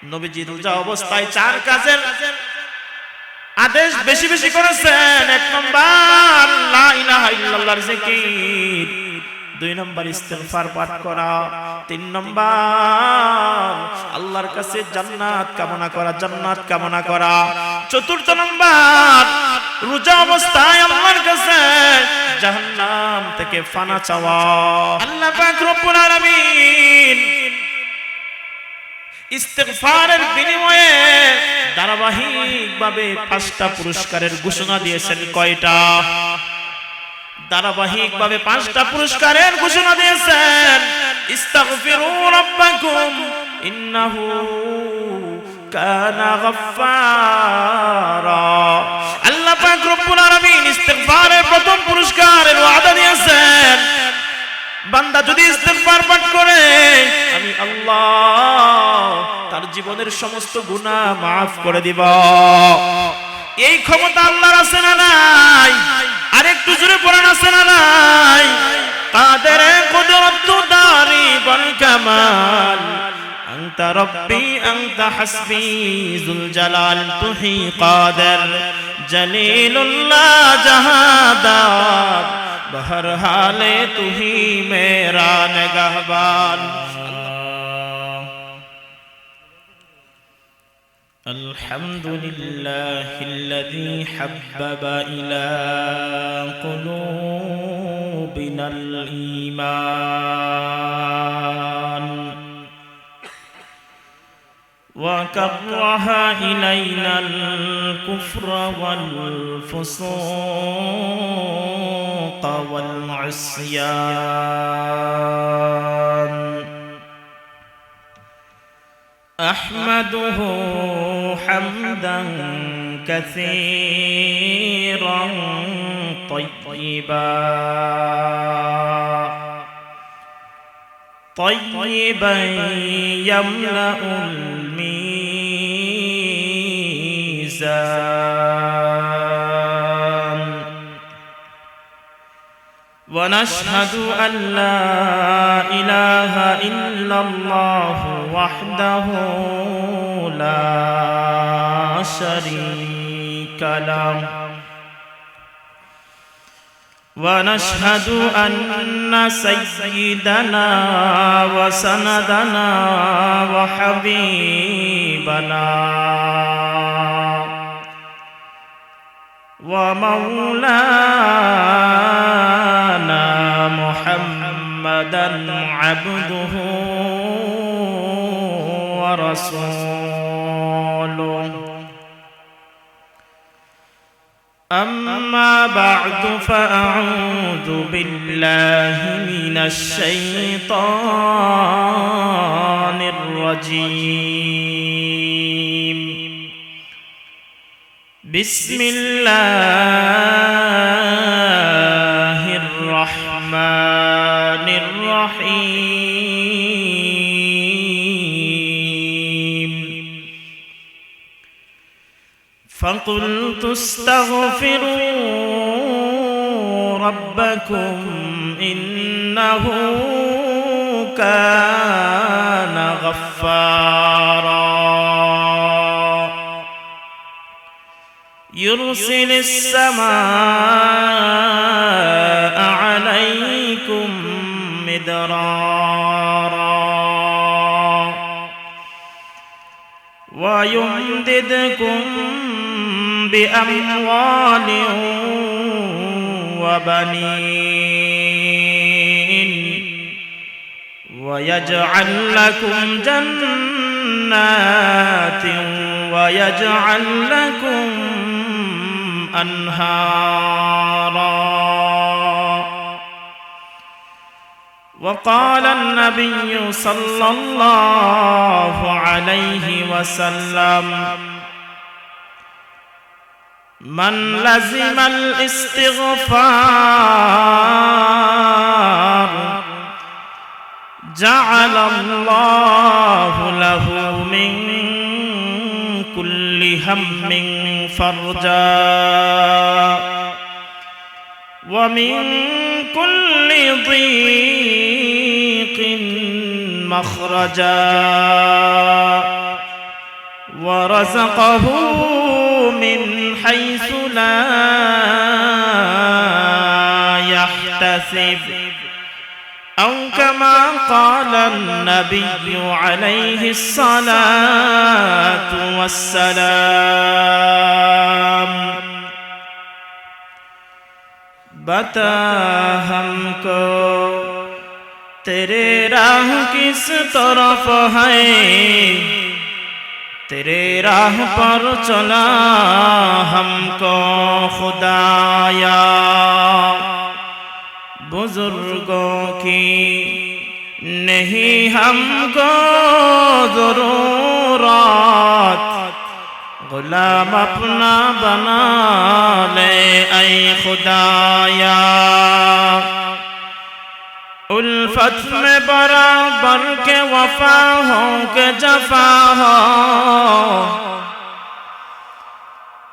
নবীজি রোজা অবস্থায় চার কাজের আদেশ বেশি বেশি করেছেন। ১ নাম্বার লা ইলাহা ইল্লাল্লাহর জিকির, ২ নাম্বার ইস্তিগফার পাঠ করা, ৩ নাম্বার আল্লাহর কাছে জান্নাত কামনা করা, জান্নাত কামনা করা, ৪র্থ নাম্বার রোজা অবস্থায় আল্লাহর কাছে জাহান্নাম থেকে ফানা চাওয়া। আল্লাহ পাক রব্বুল আলামিন ইস্তিগফারের বিনিময়ে ধারাবাহিকভাবে ৫টা পুরস্কারের ঘোষণা দিয়েছেন। কয়টা? ধারাবাহিকভাবে ৫টা পুরস্কারের ঘোষণা দিয়েছেন। ইস্তাগফিরু রাব্বাকুম ইন্নাহু কানা গাফফারা। আল্লাহ পাক রব্বুল আলামিন ইস্তিগফারের প্রথম পুরস্কারের ওয়াদা দিয়েছেন। বান্দা যদি ইস্তিগফার পাঠ করে আমি আল্লাহ তার জীবনের সমস্ত গুনাহ maaf করে দিব। এই ক্ষমতা আল্লাহর আছে না নাই? আরেকটু জোরে পড়েন, আছে না নাই? কাদের কুদরত দারি বল কামাল আনতা রব্বি আনতা হাসবি যুল জালাল তুহি কাদের জলিলুল্লাহ জাহাদাত বহর হালে তুহি মেরা নিগাহবান। আলহামদুলিল্লাহিল্লাযী হাব্বাবা ইলা কুলুবিনাল ঈমান ওয়া কাররাহা ইলাইনাল কুফরা ওয়াল ফুসুকা ওয়াল ইসয়ান। أحمده حمدا كثيرا طيبا يملأ الميزان. ونشهد أن لا إله إلا الله وحده لا شريك له. ونشهد أن سيدنا وسندنا وحبيبنا ومولانا محمدا عبده ورسوله. أما بعد فأعوذ بالله من الشيطان الرجيم. بسم الله الرحمن الرحيم. فقلت استغفروا ربكم إنه كان غفارا يرسل السماء عليكم مدرارا ويمددكم بأموال وبنين ويجعل لكم جنات ويجعل لكم أنهارا. وقال النبي صلى الله عليه وسلم من لزم الاستغفار جعل الله له من كل هم فرجا ومن كل ضيق مخرجا ورزقه من حيث لا يحتسب أو كما قال النبي عليه الصلاة والسلام बता हमको तेरे राह किस तरफ है तेरे राह पर चला हमको खुदाया बुजुर्गों की नहीं हमको ज़रूरत गुलाम अपना बना ले ऐ खुदाया उल्फत में बराबर के वफा हो के जफा हो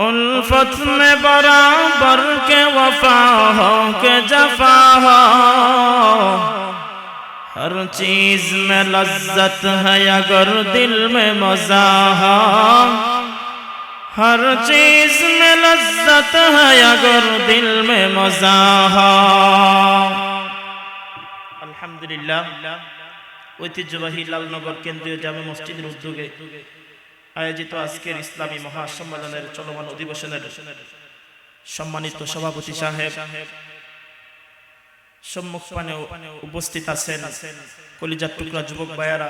उल्फत में बराबर के वफा हो के जफा हो हर चीज में लज्जत है अगर दिल में मजा हो हर चीज में लज्जत है अगर दिल में मजा हो আলহামদুলিল্লাহ ঐতিহ্যবাহী লালনগর কেন্দ্রীয় জামে মসজিদের উদ্যোগে আয়োজিত আজকের ইসলামী মহাসম্মেলনের চলমান অধিবেশনের সম্মানিত সভাপতি সাহেব সম্মুখপানে উপস্থিত আছেন কলিজার টুকরা যুবক ভাইয়েরা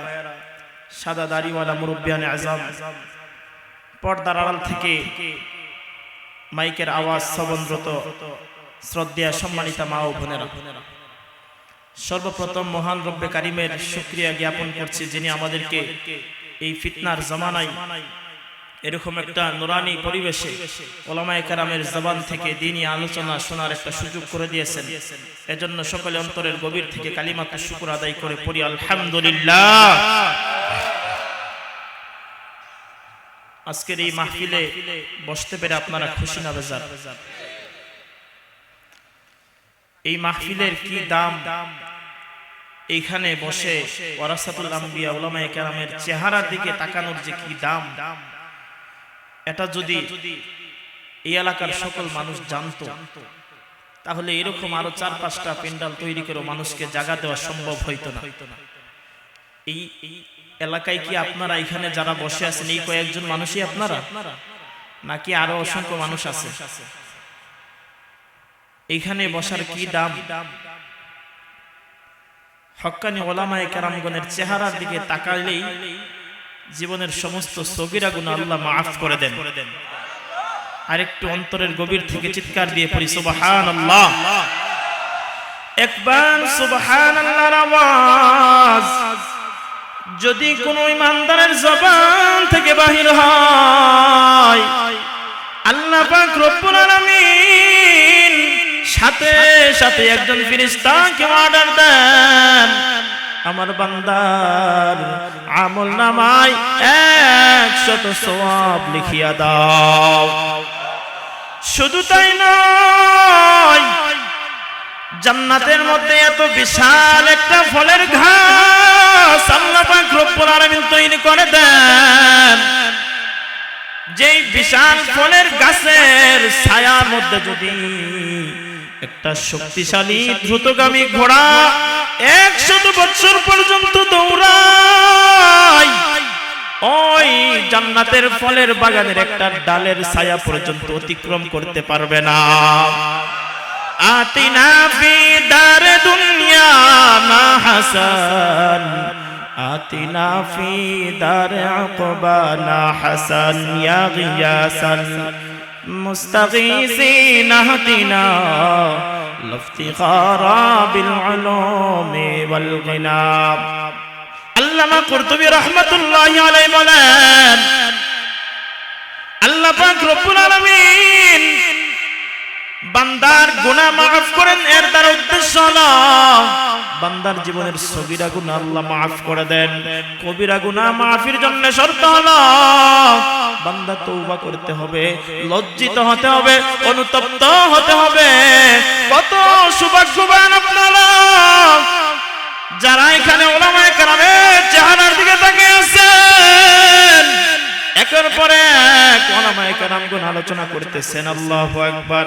সাদা দাড়িওয়ালা মুরব্বিয়ানে আযম পর্দার আড়াল থেকে মাইকের আওয়াজ শ্রবণরত শ্রদ্ধেয় সম্মানিতা মা ও বোনেরা সর্বপ্রথম মহান রব্বে কারিমের শুকরিয়া জ্ঞাপন করছি যিনি আমাদেরকে এই ফিতনার জামানায় এরকম একটা নুরানি পরিবেশে উলামায়ে কেরামের জবান থেকে দ্বীনি আলোচনা শোনার একটা সুযোগ করে দিয়েছেন এজন্য সকলে অন্তরের গভীর থেকে কালিমাতুশ শুকর আদায় করে পড়ি আলহামদুলিল্লাহ আজকের এই মাহফিলে বসতে পেরে আপনারা খুশি না বেজার এই মাহফিলের কি দাম এইখানে বসে ওয়ারাসাতুল আম্বিয়া উলামায়ে কেরামের চেহারার দিকে তাকানোর যে কি দাম এটা যদি এই এলাকার সকল মানুষ জানতো তাহলে এরকম আরো 4-5টা পেন্ডাল তৈরি করে মানুষকে জায়গা দেওয়া সম্ভব হইতো না এই এলাকায় কি আপনারা এখানে যারা বসে আছেন এই কয়েকজন মানুষই আপনারা নাকি আরো অসংখ্য মানুষ আছে এইখানে বসার কি দাম হক্কানি উলামায়ে কেরামগণের চেহারার দিকে তাকালেই জীবনের সমস্ত সগীরা গুনাহ আল্লাহ maaf করে দেন আরেকটু অন্তরের গভীর থেকে চিৎকার দিয়ে পড়ি সুবহানাল্লাহ একবার সুবহানাল্লাহর আওয়াজ যদি কোনো ইমানদারের জবান থেকে বাহির হয় আল্লাহ পাক রব্বুল আলামিন সাথে সাথে একজন ফেরেশতাকে অর্ডার দেন আমার বান্দার আমলনামায় 100 সওয়াব লিখিয়া দাও শুধু তাই নয় জান্নাতের মধ্যে এত বিশাল একটা ফলের ঘাস আল্লাহ পাক রব্বুল আলামিন তৈরি করে দেন যেই বিশাল ফলের গাছের ছায়ার মধ্যে যদি একটা শক্তিশালী দ্রুতগামী ঘোড়া 100 বছর পর্যন্ত দৌড়ায় ওই জান্নাতের ফলের বাগানের একটা ডালের ছায়া পর্যন্ত অতিক্রম করতে পারবে না আতিনা ফি দার দুনিয়া মা হাসান আতিনা ফি দার আকবানা হাসান ইয়া গিয়াসান মুস্তাগীসিন আহদিনা লাফতিখারা বিল উলুমি ওয়াল গিনাব আল্লামা কুরতুবী রাহমাতুল্লাহি আলাইহি বলেন আল্লাহ পাক রব্বুল আলামিন বান্দার গুনাহ maaf করেন এর দ্বারা উদ্দেশ্য হলো বান্দার জীবনের সগীরা গুনাহ আল্লাহ maaf করে দেন কবিরা গুনাহ মাফির জন্য শর্ত হলো বান্দা তওবা করতে হবে লজ্জিত হতে হবে অনুতপ্ত হতে হবে কত সৌভাগ্যবান আপনারা যারা এখানে উলামায়ে কেরামের চেহারার দিকে তাকিয়ে আছেন একের পরে এক উলামায়ে কেরামগণ আলোচনা করতেছেন। আল্লাহু আকবার।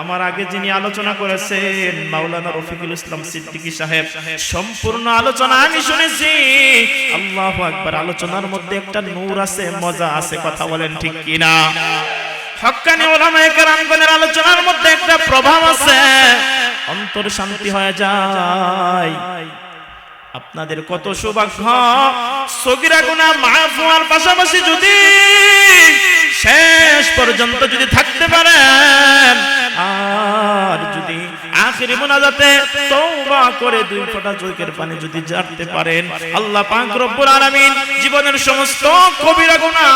আমার আগে যিনি আলোচনা করেছেন মাওলানা রফিকুল ইসলাম সিদ্দিকী সাহেব, সম্পূর্ণ আলোচনা আমি শুনেছি। আল্লাহু আকবার। আলোচনার মধ্যে একটা নূর আছে, মজা আছে, কথা বলেন ঠিক কিনা? হক্কানি উলামায়ে কেরামগণের আলোচনার মধ্যে একটা প্রভাব আছে, অন্তর শান্তি হয়ে যায়। আপনাদের কত সৌভাগ্য, সগীরা গুনাহ মাফ হওয়ার পাশাপাশি যদি শেষ পর্যন্ত যদি থাকতে পারেন, আর যদি আখিরি মুনাজাতে তওবা করে দুই ফোঁটা চোখের পানি যদি ঝাড়তে পারেন, আল্লাহ পাক রব্বুল আলামিন জীবনের সমস্ত কবিরা গুনাহ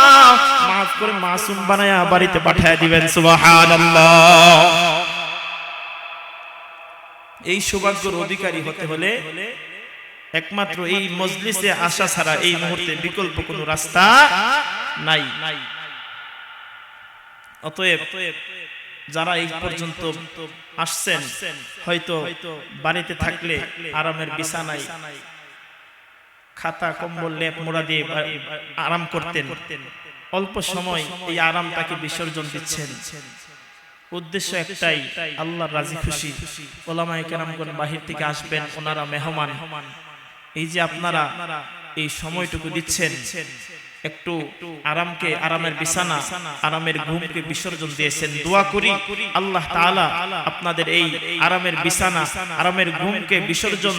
মাফ করে মাসুম বানায়া বাড়িতে পাঠিয়ে দিবেন। সুবহানাল্লাহ। এই সৌভাগ্যের অধিকারী হতে হলে একমাত্র এই মজলিসে আসা ছাড়া এই মুহূর্তে বিকল্প কোনো রাস্তা নাই। অতএব যারা এই পর্যন্ত আসছেন, হয়তো বাড়িতে থাকলে আরামের বিছানায় খাতা কম্বল লেপ মোড়া দিয়ে আরাম করতেন, অল্প সময় এই আরামটাকে বিসর্জন দিচ্ছেন। উদ্দেশ্য একটাই, আল্লাহর রাজি খুশি। উলামায়ে কেরামগণ বাহির থেকে আসবেন, ওনারা মেহমান। এই যে আপনারা এই সময়টুকু দিচ্ছেন, একটু আরামকে, আরামের বিছানা, আরামের ঘুমকে বিসর্জন দিয়েছেন। দোয়া করি আল্লাহ তাআলা আপনাদের এই আরামের বিছানা, আরামের ঘুমকে বিসর্জন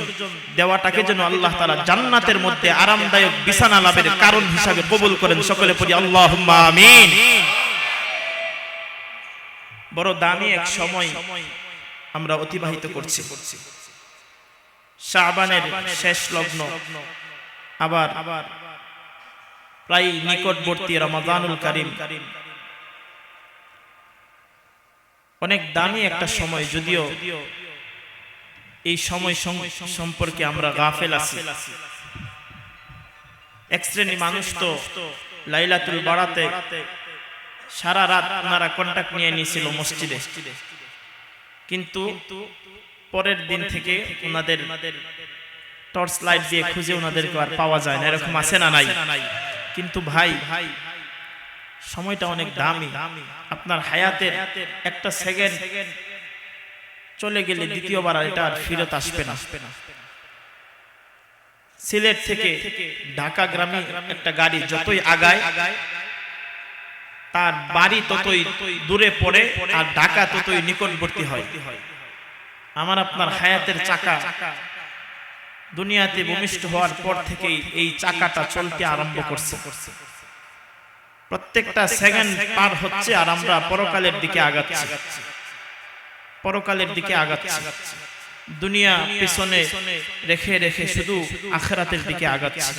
দেওয়াটাকে যেন আল্লাহ তাআলা জান্নাতের মধ্যে আরামদায়ক বিছানা লাভের কারণ হিসাবে কবুল করেন। সকলে পড়ি আল্লাহুম্মা আমিন। বড় দামি এক সময় আমরা অতিবাহিত করছি। শাবানের শেষ লগ্ন, আবার প্রায় নিকটবর্তী রমাদানুল কারীম। অনেক দামি একটা সময়, যদিও এই সময় সম্পর্কে আমরা গাফেল আছি। এক শ্রেণী মানুষ তো লাইলাতুল বারাতে সারা রাত ওনারা কন্টাক্ট নিয়ে নিয়েছিল মসজিদে, কিন্তু পরের দিন থেকে ওনাদের টর্চ লাইট দিয়ে খুঁজে ওনাদেরকে আর পাওয়া যায় না। এরকম আছে না নাই? কিন্তু ভাই, সময়টা অনেক দামি। আপনার হায়াতের একটা সেকেন্ড চলে গেলে দ্বিতীয়বার এটা আর ফিরত আসবে না। সিলেট থেকে ঢাকা গ্রামে একটা গাড়ি যতই আগায়, তার বাড়ি ততই দূরে পড়ে, আর ঢাকা ততই নিকটবর্তী হয়। আমার আপনার হায়াতের চাকা দুনিয়াতে ভূমিষ্ঠ হওয়ার পর থেকেই এই চাকাটা চলতে আরম্ভ করছে। প্রত্যেকটা সেকেন্ড পার হচ্ছে আর আমরা পরকালের দিকে আগাচ্ছি, পরকালের দিকে আগাচ্ছি। দুনিয়া পিছনে রেখে রেখে শুধু আখিরাতের দিকে আগাচ্ছি।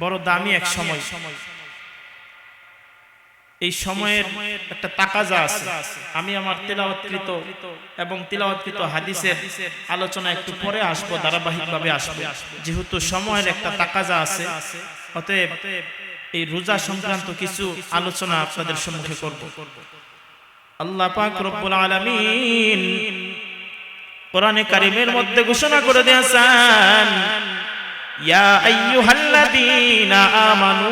বড় দামি এক সময়। এই সময়ের একটা তাকাজা আছে। আমি আমার তিলাওয়াতকৃত এবং তিলাওয়াতকৃত হাদিসের আলোচনা একটু পরে আসবো, ধারাবাহিকভাবে আসবো, যেহেতু সময়ের একটা তাকাজা আছে। অতএব এই রোজা সংক্রান্ত কিছু আলোচনা আপনাদের সম্মুখে করব। আল্লাহ পাক রব্বুল আলামিন কোরআনে কারীমের মধ্যে ঘোষণা করে দিয়েছেন, ইয়া আইয়ুহাল্লাযীনা আমানু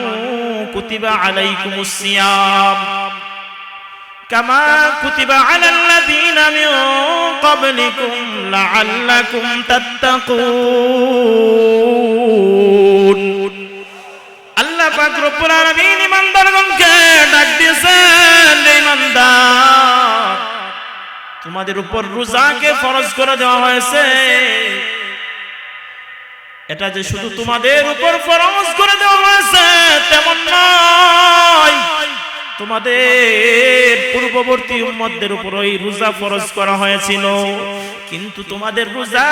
কুতিবা আলাইকুমুস সিয়াম কামা কুতিবা আলাল্লাযীনা মিন ক্বাবলিকুম লাআল্লাকুম তাত্তাকুন। আল্লাহ পাক রব্বুল আলামিন ঈমানদারগণকে ডাক দিয়েছেন, ঈমানদার, তোমাদের উপর রোজাকে ফরজ করে দেওয়া হয়েছে। এটা যে শুধু তোমাদের উপর ফরজ করে দেওয়া হয়েছে তেমন নয়, তোমাদের পূর্ববর্তী উম্মতদের উপর এই রোজা ফরজ করা হয়েছিল। কিন্তু তোমাদের রোজা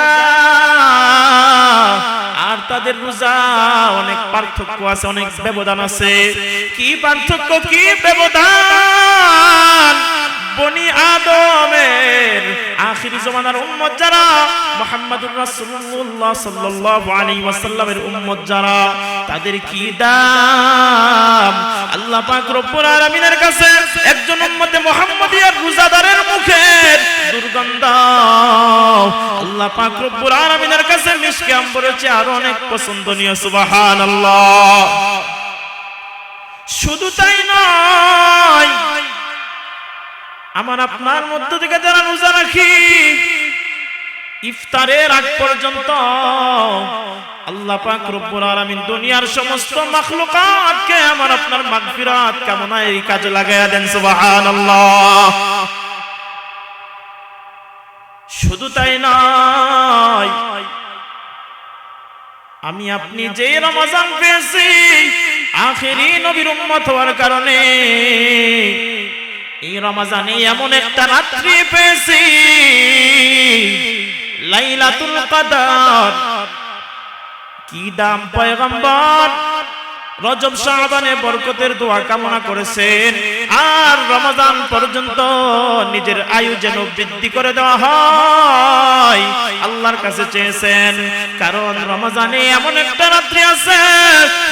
আর তাদের রোজা অনেক পার্থক্য আছে, অনেক ব্যবধান আছে। কি পার্থক্য, কি ব্যবধান? বনি আদমের আখির জামানার উম্মত যারা, মুহাম্মদুর রাসূলুল্লাহ সাল্লাল্লাহু আলাইহি ওয়াসাল্লামের উম্মত যারা, তাদের কি দাম আল্লাহ পাক রব্বুল আলামিনের কাছে। একজন উম্মতে মুহাম্মদিয়ার রোজাদারের মুখের দুর্গন্ধ আল্লাহ পাক রব্বুল আলামিনের কাছে মিশকে আম্বরের চেয়ে আরো অনেক পছন্দনীয়। সুবহানাল্লাহ। শুধু তাই নয়, আমার আপনার মধ্য থেকে যারা রোজা রাখি ইফতারের আগ পর্যন্ত আল্লাহ পাক রব্বুল আলামিন দুনিয়ার সমস্ত মাখলুকাতকে আমার আপনার মাগফিরাত কামনায় এই কাজে লাগায়া দেন সুবহানাল্লাহ। শুধু তাই নয়, আমি আপনি যে রমজান পেয়েছি আখেরি নবীর উম্মত হওয়ার কারণে এই রমজানে এমন একটা রাত্রি পেয়েছি লাইলাতুল কদর। কি দাম পয়গম্বর রজব শাবানে বরকতের দোয়া কামনা করেছেন, আর রমজান পর্যন্ত নিজের আয়ু যেন বৃদ্ধি করে দেওয়া হয় আল্লাহর কাছে চেয়েছেন। কারণ রমজানে এমন একটা রাত্রি আছে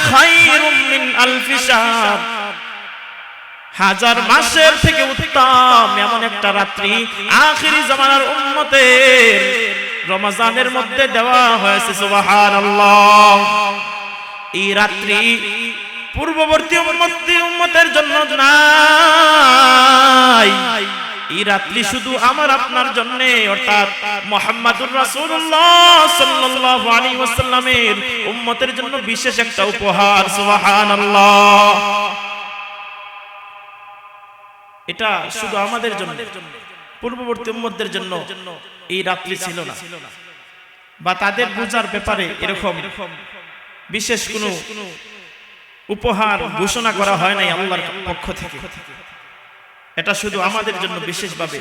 খায়রুম মিন আলফি শাহর, হাজার মাসের থেকে উত্তম এমন একটা রাত্রি আখিরি জামানার উম্মতের রমজানের মধ্যে দেওয়া হয়েছে সুবহানাল্লাহ। এই রাত্রি পূর্ববর্তী উম্মতের জন্য নাই, এই রাত্রি শুধু আমার আপনার জন্য, অর্থাৎ মুহাম্মদুর রাসূলুল্লাহ সাল্লাল্লাহু আলাইহি ওয়াসাল্লামের উম্মতের জন্য বিশেষ একটা উপহার সুবহানাল্লাহ। এটা শুধু আমাদের জন্য, পূর্ববর্তী উম্মতদের জন্য এই রাত্রি ছিল না, বা তাদের পূজার ব্যাপারে এরকম বিশেষ কোনো উপহার ঘোষণা করা হয় নাই আল্লাহর পক্ষ থেকে। এটা শুধু আমাদের জন্য বিশেষভাবে।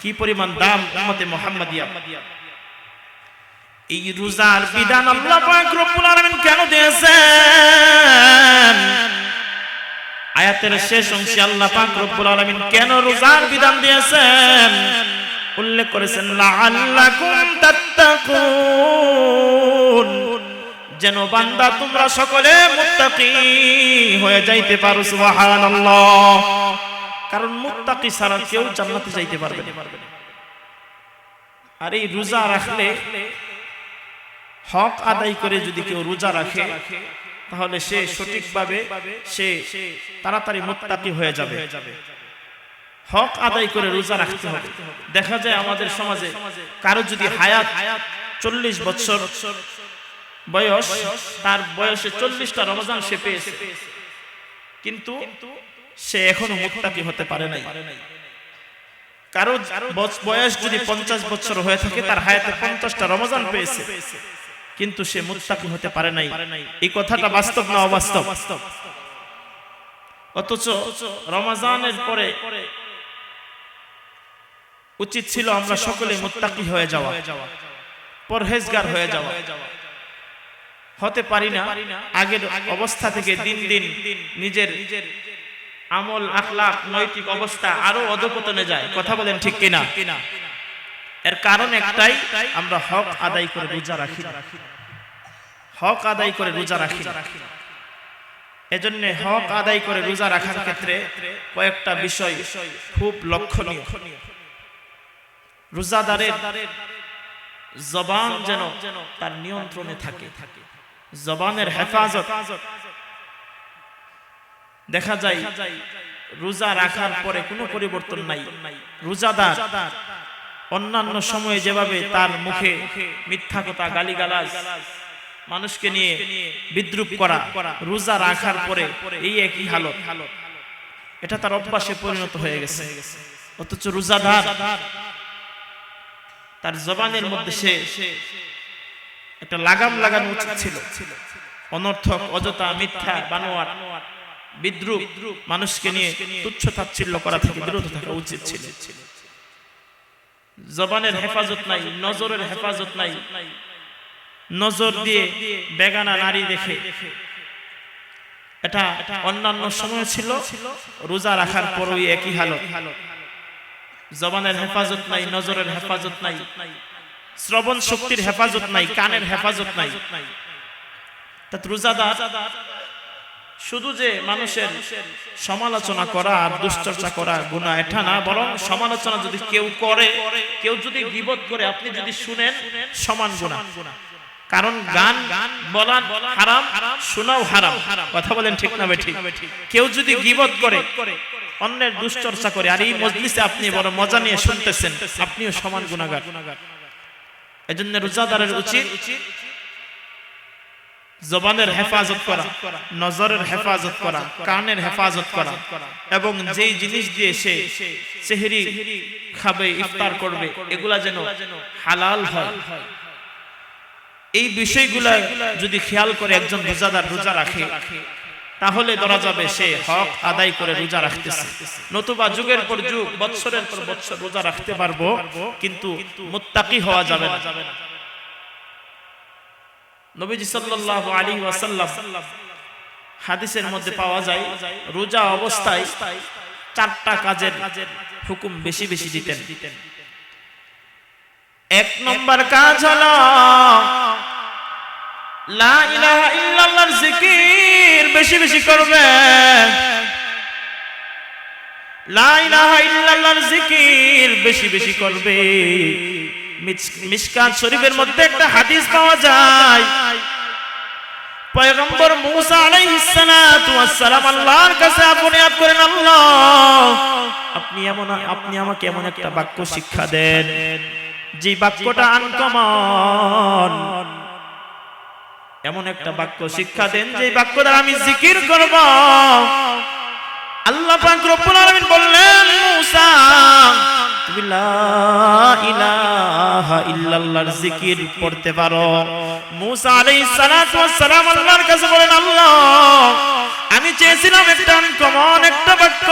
কি পরিমাণ দাম উম্মতে মুহাম্মাদিয়া! এই রোজার বিধান আল্লাহ পাক রব্বুল আলামিন কেন দিয়েছেন? আয়াতের শেষ অংশে আল্লাহ পাক রব্বুল আলামিন কেন রোজার বিধান দিয়েছেন উল্লেখ করেছেন, লাআল্লাকুম তাত্তাকুন, যেন বান্দা তোমরা সকলে মুত্তাকি হয়ে যাইতে পারো সুবহানাল্লাহ। কারণ মুত্তাকি ছাড়া কেউ জান্নাতে যাইতে পারবে না। আর এই রোজা রাখলে, হক আদায় করে যদি কেউ রোজা রাখে, তাহলে সে সঠিকভাবে সে তাড়াতাড়ি মুত্তাকি হয়ে যাবে। হক আদায় করে রোজা রাখতে হবে। দেখা যায় আমাদের সমাজে কারো যদি হায়াত 40 বছর বয়স, তার বয়সে 40টা রমজান সে পেয়েছে, কিন্তু সে এখনো মুত্তাকি হতে পারে নাই। কারো বয়স যদি 50 বছর হয়ে থাকে, তার হায়াতে 50টা রমজান পেয়েছে, কিন্তু সে মুত্তাকি হতে পারে নাই। এই কথাটা বাস্তব না অবাস্তব? অথচ রমজানের পরে উচিত ছিল আমরা সকলে মুত্তাকি হয়ে যাওয়া, পরহেজগার হয়ে যাওয়া। হতে পারি না, আগের অবস্থা থেকে দিন দিন নিজের আমল আখলাক নৈতিক অবস্থা আরো অধঃপতনে যায়। কথা বলেন ঠিক কিনা? এর কারণ একটাই, আমরা হক আদায় করে রোজা রাখি না। হক আদায় করে রোজা রাখি না। এজন্য হক আদায় করে রোজা রাখার ক্ষেত্রে কয়েকটা বিষয় খুব লক্ষণীয়। রোজাদারের জবান যেন তার নিয়ন্ত্রণে থাকে, জবানের হেফাজত। দেখা যায় রোজা রাখার পরে কোনো পরিবর্তন নাই। রোজাদার অন্যান্য সময়ে যেভাবে তার মুখে মিথ্যা কথা, গালিগালাজ, মানুষকে নিয়ে বিদ্রুপ করা, রোজা রাখার পরে এই একই হালত, এটা তার অভ্যাসে পরিণত হয়ে গেছে। অথচ রোজাদার তার জবানের মধ্যে সে একটা লাগাম লাগানো উচিত ছিল। অনর্থক, অযথা, মিথ্যা, বানোয়াট, বিদ্রুপ, মানুষকে নিয়ে তুচ্ছ তাচ্ছিল্য করা থেকে বিরত থাকা উচিত ছিল। জবানের হেফাজত নাই, নজরের হেফাজত নাই। নজর দিয়ে বেগানা নারী দেখে, এটা অন্যান্য সময় ছিল, রোজা রাখার পরই একই হালত। জবানের হেফাজত নাই, নজরের হেফাজত নাই, শ্রবণ শক্তির হেফাজত নাই, কানের হেফাজত নাই। তা রোজাদার শুধু যে মানুষের সমালোচনা করা আর দুশ্চর্চা করা গুনাহ, এটা না, বরং সমালোচনা যদি কেউ করে, কেউ যদি গীবত করে, আপনি যদি শুনেন, সমান গুনাহ। কারণ গান বলা হারাম, শোনাও হারাম। কথা বলেন ঠিক না বেঠিক? কেউ যদি গীবত করে, অন্যের দুশ্চর্চা করে, আর এই মজলিসে আপনি বড় মজা নিয়ে শুনতেছেন, আপনিও সমান গুনাহগার। এজন্য রোজাদারের উচিত জবানের হেফাজত করা, নজরের হেফাজত করা, কানের হেফাজত করা, এবং যেই জিনিস দিয়ে সে সেহরি খাবে, ইফতার করবে, এগুলা যেন হালাল হয়। এই বিষয়গুলা যদি খেয়াল করে একজন রোজাদার রোজা রাখে, তাহলে ধরা যাবে সে হক আদায় করে রোজা রাখতেছে। নতুবা যুগের পর যুগ, বৎসরের পর বৎসর রোজা রাখতে পারবো, কিন্তু মুত্তাকি হওয়া যাবে না। নবীজি সাল্লাল্লাহু আলাইহি ওয়াসাল্লাম হাদিসের মধ্যে পাওয়া যায়, রোজা অবস্থায় 4টা কাজের হুকুম বেশি বেশি দিতেন। 1 নম্বর কাজ হলো লা ইলাহা ইল্লাল্লাহর জিকির বেশি বেশি করবে। লা ইলাহা ইল্লাল্লাহর জিকির বেশি বেশি করবে। মিশকাত শরীফের মধ্যে একটা হাদিস পাওয়া যায়, পয়গম্বর মুসা আলাইহিস সালাতু ওয়াস সালাম আল্লাহর কাছে আপনিয়াত করেন, আল্লাহ আপনি আমাকে এমন একটা বাক্য শিক্ষা দেন যে বাক্যটা আনকমন, এমন একটা বাক্য শিক্ষা দেন যে বাক্য দ্বারা আমি জিকির করব। আল্লাহ পাক রব্বুল আলামিন বললেন, মুসা তুমি লা ইলাহা ইল্লাল্লাহর জিকির পড়তে পারো। মুসা আলাইহিস সালাতু ওয়াস সালাম আল্লাহর কাছে বলেন, আল্লাহ আমি চেয়েছিলাম একটা আনকমন একটা বাক্য,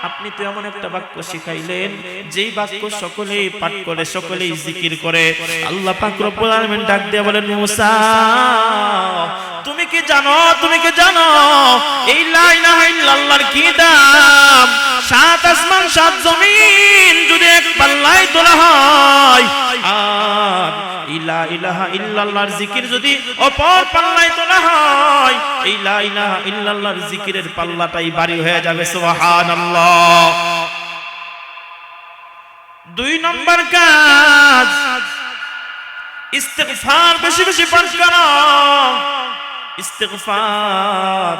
আপনি তো এমন একটা বাক্য শিখাইলেন যেই বাক্য সকলেই পাঠ করে, সকলেই জিকির করে। আল্লাহ পাক রব্বুল আলামিন ডাক দিয়ে বলেন, মুসা তুমি কি জানো এই লা ইলাহা ইল্লাল্লাহর কি দাম? 7 আসমান 7 জমিন যদি এক পাল্লায় তোলা হয়, আর লা ইলাহা ইল্লাল্লাহর জিকির যদি অপর পাল্লায় তোলা হয়, এই লা ইলাহা ইল্লাল্লাহর জিকিরের পাল্লাটাই ভারী হয়ে যাবে। সুবহানাল্লাহ। 2 নম্বর কাজ ইস্তিগফার বেশি বেশি পাঠ করো। ইস্তিগফার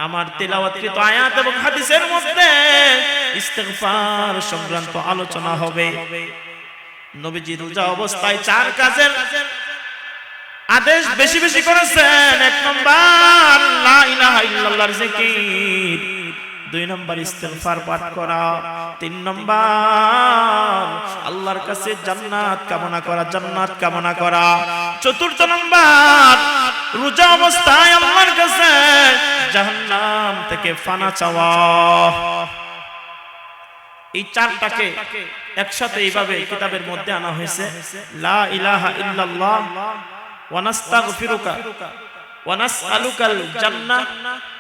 আমার তেলাওয়াতকৃত আয়াত এবং হাদিসের মধ্যে ইস্তিগফার সংক্রান্ত আলোচনা হবে। নবীজি রোজা অবস্থায় 4 কাজের আদেশ বেশি বেশি করেছেন। 1 নম্বর লা ইলাহা ইল্লাল্লাহর জিকির, 2 নম্বর ইস্তিগফার পাঠ করা, 3 নম্বর আল্লাহর কাছে জান্নাত কামনা করা, 4র্থ নম্বর রোজা অবস্থায় আল্লাহর কাছে জাহান্নাম থেকে ফানা চাওয়া। এই 4টাকে একসাথে এইভাবে কিতাবের মধ্যে আনা হয়েছে, লা ইলাহা ইল্লাল্লাহ ওয়া নাস্তাগফিরুকা ওয়া নাসআলুকাল জান্নাহ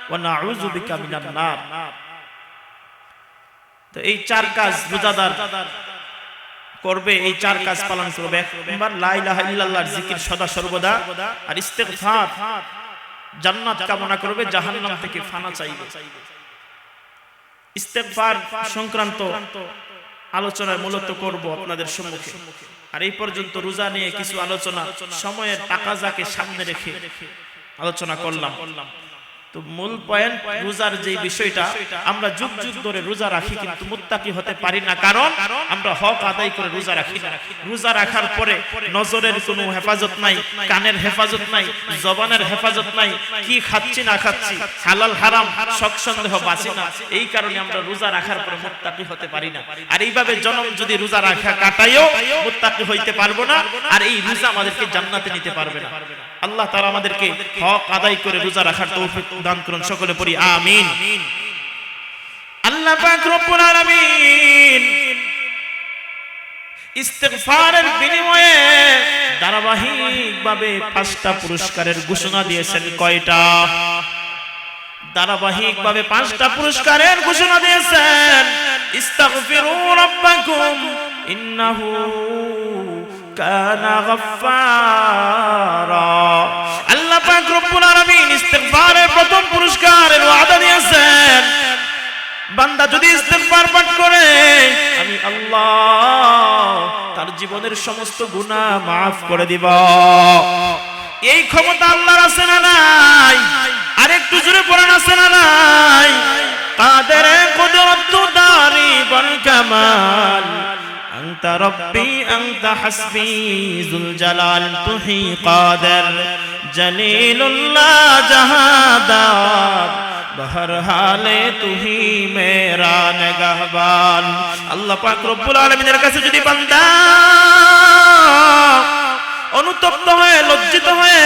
ওয়া নাউযু বিকা মিনান নার। তো এই 4 কাজ রোজাদার করবে, এই 4 কাজ পালন করবে। 1 নম্বর লা ইলাহা ইল্লাল্লাহর জিকির সদা সর্বদা, আর ইস্তিগফার, জান্নাত কামনা করবে, জাহান্নাম থেকে ফানা চাইবে। ইস্তিগফার সংক্রান্ত আলোচনা মূলত করব আপনাদের সম্মুখে। আর এই পর্যন্ত রোজা নিয়ে কিছু আলোচনা সময়ের তাকাজাকে সামনে রেখে আলোচনা করলাম। তো মূল পয়েন্ট, রোজার যে বিষয়টা, আমরা যুগ যুগ ধরে রোজা রাখি কিন্তু মুত্তাকি হতে পারি না, কারণ আমরা হক আদায় করে রোজা রাখি না। রোজা রাখার পরে নজরের কোনো হেফাজত নাই, কানের হেফাজত নাই, জবানের হেফাজত নাই, কি খাচ্ছি না খাচ্ছি, হালাল হারাম শক সন্দেহ বাঁচি না। এই কারণে আমরা রোজা রাখার পরে মুত্তাকি হতে পারি না। আর এইভাবে জনম যদি রোজা রাখা কাটাইও মুত্তাকি হইতে পারবো না, আর এই রোজা আমাদেরকে জান্নাতে নিতে পারবে না। আল্লাহ তাআলা আমাদেরকে হক আদায় করে রোজা রাখার তৌফিক দান করুন, সকলে পড়ি আমিন। আল্লাহ পাক রব্বুল আলামিন ইস্তিগফারের বিনিময়ে ধারাবাহিকভাবে 5টা পুরস্কারের ঘোষণা দিয়েছেন। কয়টা? ধারাবাহিকভাবে 5টা পুরস্কারের ঘোষণা দিয়েছেন। ইস্তাগফিরু রাব্বাকুম ইন্নাহু কানা গাফফারা। আল্লাহ পাক রব্বুল আলামিন ইস্তিগফারের প্রথম পুরস্কারের ওয়াদা দিয়েছেন। বান্দা যদি ইস্তিগফার পাঠ করে, আমি আল্লাহ তার জীবন জীবনের সমস্ত গুনাহ maaf করে দিব। এই ক্ষমতা আল্লাহর আছে না নাই? আরেকটু জোরে পড়েন আছে না নাই? কাদের কুদরত দারি বল কামাল আনতা রব্বি আনতা হাসবি যুল জালাল তুহি কাদের জলিলুল্লাহ জাহাদার বহর হালে তুহি মেরা নিগাহবান। আল্লাহ পাক রব্বুল আলামিনের কাছে যদি বান্দা অনুতপ্ত হয়ে লজ্জিত হয়ে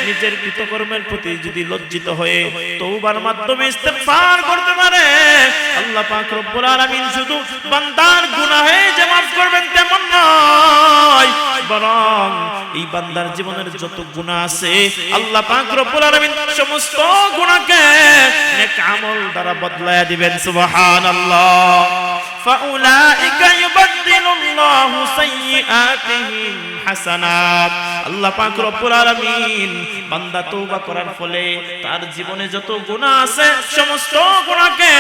নিজের কৃতকর্মের প্রতি যদি লজ্জিত হয়ে তওবার মাধ্যমে ইস্তেগফার করতে পারে, আল্লাহ পাক রব্বুল আলামিন শুধু বান্দার গুনাহে যে maaf করবেন তেমন নয়, বরং এই বান্দার জীবনের যত গুনাহ আছে আল্লাহ পাক রব্বুল আলামিন সমস্ত গুনাহকে নেক আমল দ্বারা বদলায়া দিবেন। সুবহানাল্লাহ। ফাউলাইকা ইউবাদদিলুল্লাহু সাইয়্যাতিহিম হাসানাত। আল্লাহ পাক রব্বুল আলামিন বান্দা তওবা করার ফলে তার জীবনে যত গুনাহ আছে সমস্ত গুনাহকে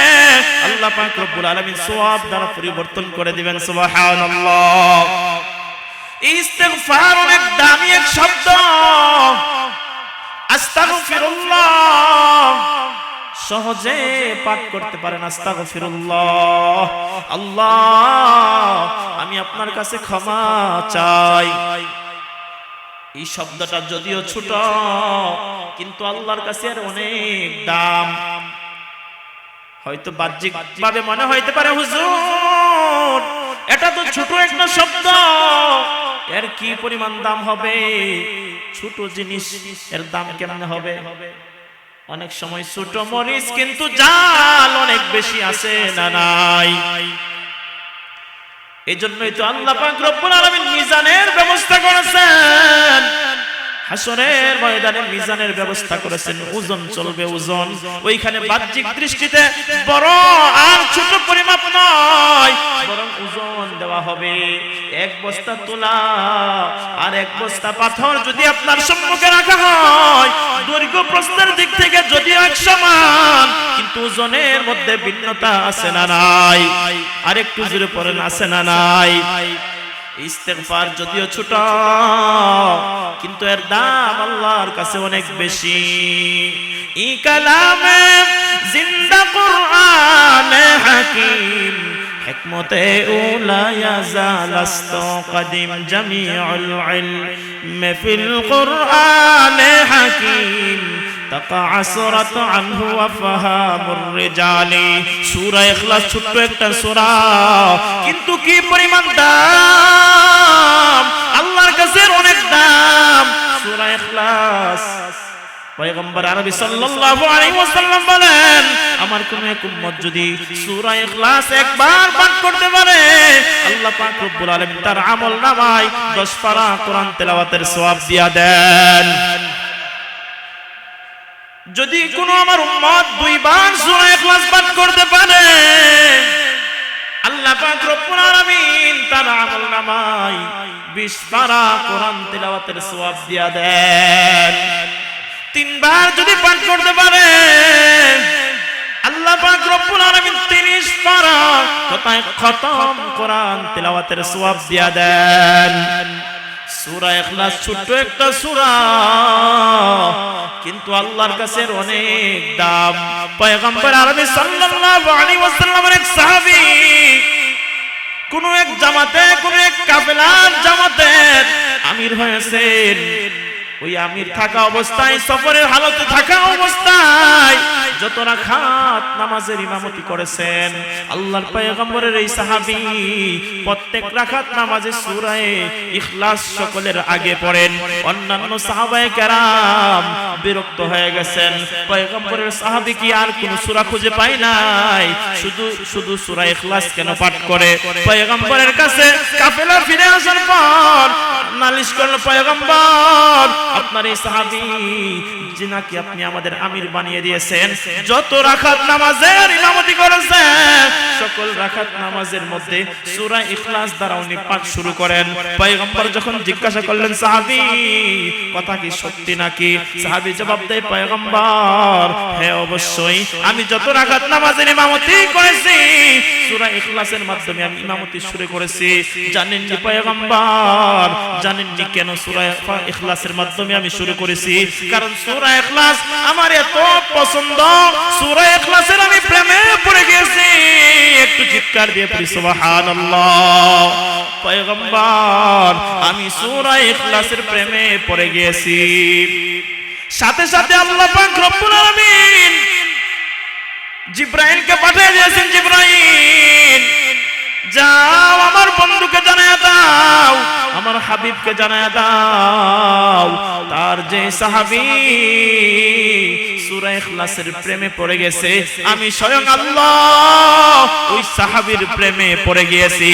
আল্লাহ পাক রব্বুল আলামিন সওয়াব দ্বারা পরিবর্তন করে দিবেন। সুবহানাল্লাহ। ইস্তিগফার অনেক দামি এক শব্দ। আস্তাগফিরুল্লাহ সহজে পাঠ করতে পারেন। আস্তাগফিরুল্লাহ, আল্লাহ আমি আপনার কাছে ক্ষমা চাই। এই শব্দটা যদিও ছোট কিন্তু আল্লাহর কাছে এর অনেক দাম। হয়তো বাহ্যিক ভাবে মনে হইতে পারে হুজুর এটা তো ছোট একটা শব্দ, এর কি পরিমাণ দাম হবে? ছোট জিনিস এর দাম কেমন হবে? অনেক সময় ছোট মরিচ কিন্তু জাল অনেক বেশি আছে না নাই? এজন্যই তো আল্লাহ পাক রব্বুল আলামিন মিজানের ব্যবস্থা করেছেন। হাসরের ময়দানে মিজানের ব্যবস্থা করেছেন। ওজন চলবে, ওজন। ওইখানে বাহ্যিক দৃষ্টিতে বড় আর ছোট পরিমাপ নয়, বরং ওজন দেওয়া হবে। এক বস্তা তুলা আর এক বস্তা পাথর যদি আপনার সম্মুখে রাখা হয়, দৈর্ঘ্য প্রস্থের দিক থেকে যদিও এক সমান, কিন্তু ওজনের মধ্যে ভিন্নতা আছে না নাই? আরেকটু জোরে পড়েন আছে না নাই? ইস্তেগফার যদিও ছোট কিন্তু এর দাম আল্লাহর কাছে অনেক বেশি। ই কালামে জিন্দা কুরআনে হাকিম হিকমতে উলা ইয়াজালাস্ত কদিম জামিউল ইলম ফিল কুরআনে হাকিম তাকাসরাত আনহু ওয়াফহামুর রিজালি। সূরা ইখলাস ছোট্ট একটা সূরা কিন্তু কি পরিমাণ দাম! আল্লাহর কাছে অনেক দাম সূরা ইখলাস। পয়গম্বর আরবি সাল্লাল্লাহু আলাইহি ওয়াসাল্লাম বলেন, আমার কোন এক উম্মত যদি সূরা ইখলাস একবার পাঠ করতে পারে, আল্লাহ পাক রব্বুল আলামিন তার আমলনামায় 10 পারা কোরআন তেলাওয়াতের সওয়াব দিয়া দেন। যদি কোন আমার উম্মত 2 বার সূরা ইখলাস পাঠ করতে পারে, আল্লাহ পাক রব্বুল আলামিন তার আমলনামায় 20 পারা কোরআন তেলাওয়াতের সওয়াব দিয়া দেন। 3 বার যদি পাঠ করতে পারে, আল্লাহ পাক রব্বুল আলামিন 30 পারা কোথায় খতম কোরআন তেলাওয়াতের সওয়াব দিয়া দেন। সূরা ইখলাস ছোট্ট একটা সূরা কিন্তু আল্লাহর কাছে অনেক দাম। পয়গম্বর আরবি সাল্লাল্লাহু আলাইহি ওয়াসাল্লামের এক সাহাবী কোন এক জামাতে, কোন এক কাফেলার জামাতের আমির হয়েছেন। ওই আমির থাকা অবস্থায়, সফরের হালতে থাকা অবস্থায় যত রাকাত নামাজের ইমামতি করেছেন, আল্লাহর পয়গম্বরের এই সাহাবী প্রত্যেক রাকাত নামাজে সূরা ইখলাস সকলের আগে পড়েন। অন্যান্য সাহাবায়ে কেরাম বিরক্ত হয়ে গেছেন, পয়গম্বরের সাহাবী কি আর কোন সূরা খুঁজে পায় নাই, শুধু সূরা ইখলাস কেন পাঠ করে? পয়গম্বরের কাছে কাফেলা ফিরে আসার পর নালিশ করল, পয়গম্বর আপনার এই সাহাবী যে নাকি আপনি আমাদের আমির বানিয়ে দিয়েছেন, যত রাকাত নামাজের ইমামতি করেছেন সকল রাকাত নামাজের মধ্যে সূরা ইখলাস দ্বারা উনি পাঠ শুরু করেন। পয়গম্বর যখন জিজ্ঞাসা করলেন সাহাবী কথা কি সত্যি নাকি, সাহাবী জবাব দেয় পয়গম্বর হ্যাঁ অবশ্যই, আমি যত রাকাত নামাজের ইমামতি করেছি সূরা ইখলাসের মাধ্যমে আমি ইমামতি শুরু করেছি। জানেন নি পয়গম্বর, জানেন নি কেন সূরা ইখলাসের মাধ্যমে আমি শুরু করেছি? কারণ সূরা ইখলাস আমার এত পছন্দ, সূরা ইখলাসের আমি প্রেমে পড়ে গেছি। একটু চিৎকার দিয়ে পড়ি সুবহানাল্লাহ। পয়গম্বর আমি সূরা ইখলাসের প্রেমে পড়ে গেছি। সাথে সাথে আল্লাহ পাক রব্বুল আলামিন জিবরাইলকে পাঠিয়ে দিয়েছেন, জিবরাইল যাও আমার বন্ধুকে জানায়া দাও, আমার হাবিবকে জানায়া দাও তার যে সাহাবী সূরা ইখলাসের প্রেমে পড়ে গেছে আমি স্বয়ং আল্লাহ ওই সাহাবীর প্রেমে পড়ে গিয়েছি।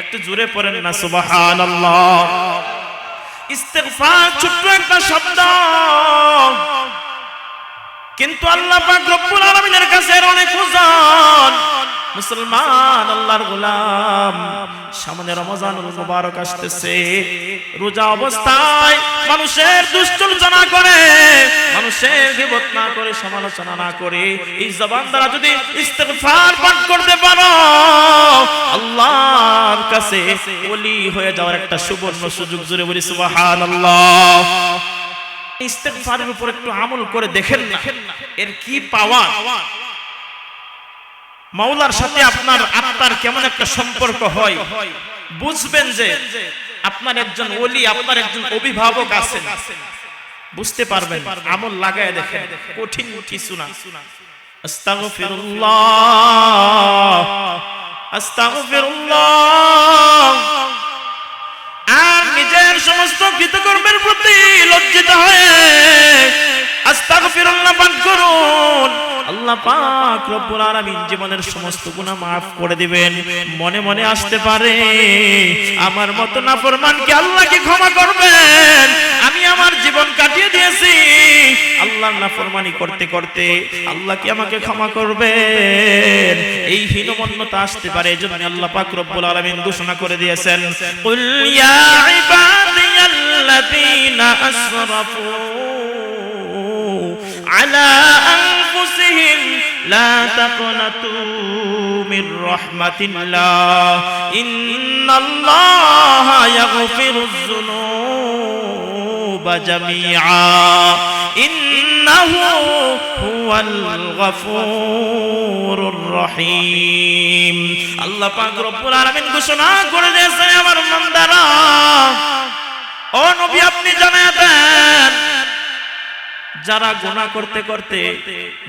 একটু জোরে পড়েন না সুবহানাল্লাহ। ইস্তিগফার ছোট্ট একটা শব্দ, কিন্তু আল্লাহ পাক রব্বুল আলামিনের কাছে অনেক ওজন। মুসলমান আল্লাহর গোলাম, সামনে রমজানুল মুবারক আসতেছে। রোজা অবস্থায় মানুষের দুশ্চর্চনা করে, মানুষের গীবত না করে, সমালোচনা না করে এই জবান দ্বারা যদি ইস্তিগফার পাঠ করতে পারো আল্লাহর কাছে ওলি হয়ে যাওয়ার একটা সুবর্ণ সুযোগ। জুড়ে বলি সুবহানাল্লাহ। ইস্তিগফারের উপর একটু আমল করে দেখেন না, এর কি পাওয়া। মাওলার সাথে আপনার আত্মার কেমন একটা সম্পর্ক হয়, বুঝবেন যে আপনার একজন ওলি, আপনার একজন অভিভাবক আছেন, বুঝতে পারবেন। আমল লাগায় দেখেন, কঠিন কিছু না। আস্তাগফিরুল্লাহ আস্তাগফিরুল্লাহ। আর নিজের সমস্ত কৃতকর্মের প্রতি লজ্জিত হয়ে আস্তাগফিরুল্লাহ পাঠ করুন। আল্লাহ পাক রব্বুল আলামিন জীবনের সমস্ত গুনাহ maaf করে দিবেন। মনে মনে আসতে পারে আমার মত নাফরমান কি আল্লাহ কি ক্ষমা করবেন? আমি আমার জীবন কাটিয়ে দিয়েছি আল্লাহর নাফরমানি করতে করতে, আল্লাহ কি আমাকে ক্ষমা করবেন? এই হীনমন্যতা আসতে পারে। এজন্য আল্লাহ পাক রব্বুল আলামিন ঘোষণা করে দিয়েছেন, কুল ইয়া ইবাদিয়াল্লাযীনা আসরাফু আলা আনফুসিহিম লা তাকনাতু মির রাহমাতিল্লাহ ইন্নাল্লাহা ইয়াগফিরুয যুনুবা জামিআ ইন্নাহু হুয়াল গফুরুর রহিম। আল্লাহ পাক রব্বুল আলামিন ঘোষণা করে দিয়েছেন, আমার বান্দারা, ও নবী আপনি জানিয়ে দেন যারা গুনাহ করতে করতে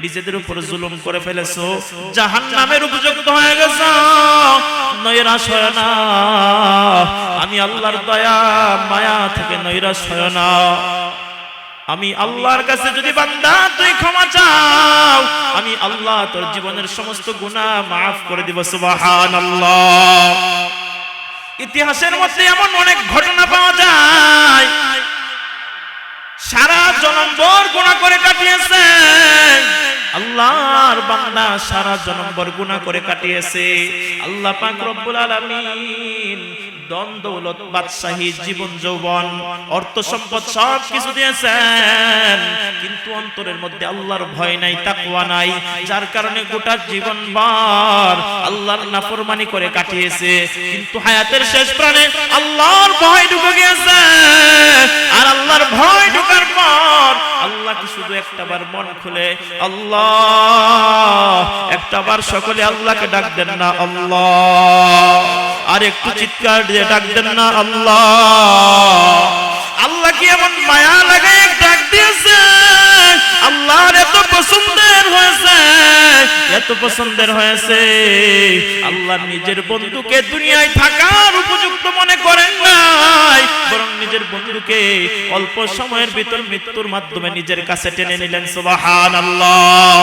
নিজেদের উপর জুলুম করে ফেলেছো, জাহান্নামের উপযুক্ত হয়ে গেছো, নৈরাশ হয় না। আমি আল্লাহর দয়া মায়া থেকে নৈরাশ হয় না। আমি আল্লাহর কাছে যদি বান্দা তুই ক্ষমা চাও, আমি আল্লাহ তোর জীবনের সমস্ত গুনাহ maaf করে দিব। সুবহানাল্লাহ। ইতিহাসের মধ্যে এমন অনেক ঘটনা পাওয়া যায়, সারা জনমভর গুনাহ করে কাটিয়েছে আল্লাহর বান্দা, সারা জনমভর গুনাহ করে কাটিয়েছে। আল্লাহ পাক রব্বুল আলামিন ধন দৌলত, বাদশাহী, জীবন যৌবন, অর্থ সম্পদ সব কিছু দিয়েছেন, কিন্তু অন্তরের মধ্যে আল্লাহর ভয় নাই, তাকওয়া নাই, যার কারণে গোটা জীবনভর আল্লাহর নাফরমানি করে কাটিয়েছে। কিন্তু হায়াতের শেষ প্রাণে আল্লাহর ভয় ঢুকে গিয়েছে। আর আল্লাহর ভয় ঢোকার পর আল্লাহ কি শুধু একটাবার মন খুলে আল্লাহ, একটাবার সকলে আল্লাহকে ডাক দেন না আল্লাহ? আর একটু চিৎকার দিয়ে ডাক দেন না আল্লাহ? আল্লাহ কি এমন মায়া লাগায় ডাক দিয়েছে? আল্লাহর এত পছন্দের হয়েছে, এত পছন্দের হয়েছে, আল্লাহ নিজের বন্ধুকে দুনিয়ায় থাকার উপযুক্ত মনে করেন নাই, বরং নিজের বন্ধুকে অল্প সময়ের ভিতর মৃত্যুর মাধ্যমে নিজের কাছে টেনে নিলেন। সুবহানাল্লাহ।